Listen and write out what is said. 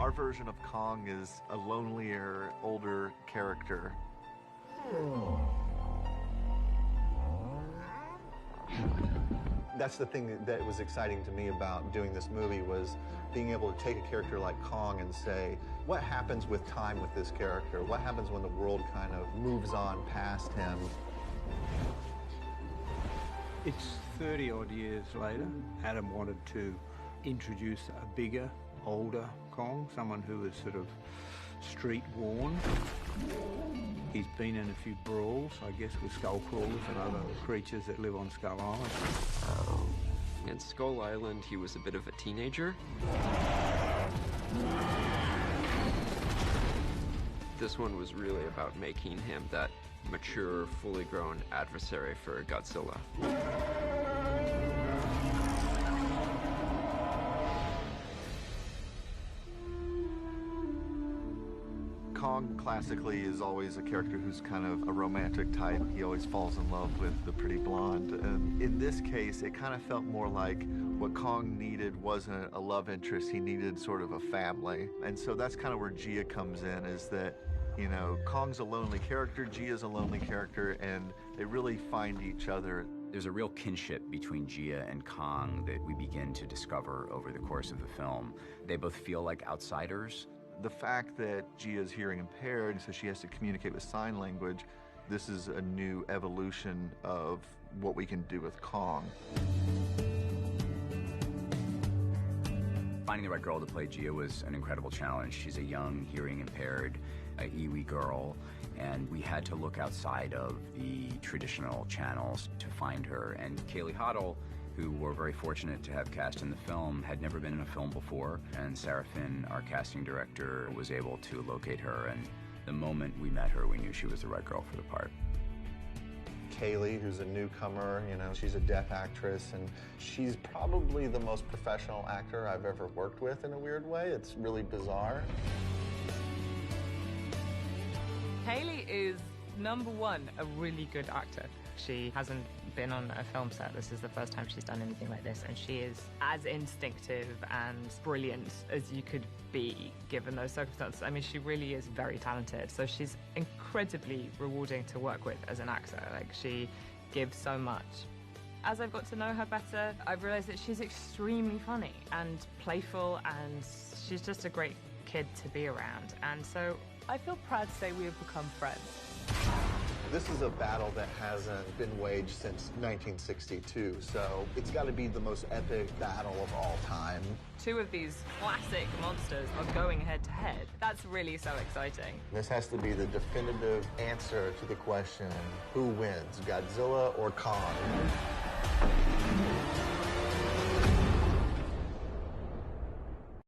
Our version of Kong is a lonelier, older character. That's the thing that was exciting to me about doing this movie, was being able to take a character like Kong and say, what happens with time with this character? What happens when the world kind of moves on past him? It's 30-odd years later. Adam wanted to introduce a bigger, older Kong, someone who is sort of street-worn. He's been in a few brawls, I guess, with skull crawlers and other creatures that live on Skull Island. In Skull Island, he was a bit of a teenager. This one was really about making him that mature, fully grown adversary for Godzilla. Kong classically is always a character who's kind of a romantic type. He always falls in love with the pretty blonde. And in this case, it kind of felt more like what Kong needed wasn't a love interest. He needed sort of a family. And so that's kind of where Gia comes in, is that, you know, Kong's a lonely character, Gia's a lonely character, and they really find each other. There's a real kinship between Gia and Kong that we begin to discover over the course of the film. They both feel like outsiders. The fact that Gia's hearing impaired, so she has to communicate with sign language, this is a new evolution of what we can do with Kong. Finding the right girl to play Gia was an incredible challenge. She's a young, hearing-impaired Iwi girl, and we had to look outside of the traditional channels to find her. And Kaylee Hoddle, who we're very fortunate to have cast in the film, had never been in a film before, and Sarah Finn, our casting director, was able to locate her, and the moment we met her, we knew she was the right girl for the part. Kaylee, who's a newcomer, you know, she's a deaf actress, and she's probably the most professional actor I've ever worked with in a weird way. It's really bizarre. Kaylee is, number one, a really good actor. She hasn't been on a film set. This is the first time she's done anything like this, and she is as instinctive and brilliant as you could be given those circumstances. I mean, she really is very talented, so she's incredibly rewarding to work with as an actor. Like, she gives so much. As I've got to know her better, I've realized that she's extremely funny and playful, and she's just a great kid to be around. And so I feel proud to say we have become friends. This is a battle that hasn't been waged since 1962, so it's got to be the most epic battle of all time. Two of these classic monsters are going head-to-head. That's really so exciting. This has to be the definitive answer to the question, who wins, Godzilla or Kong?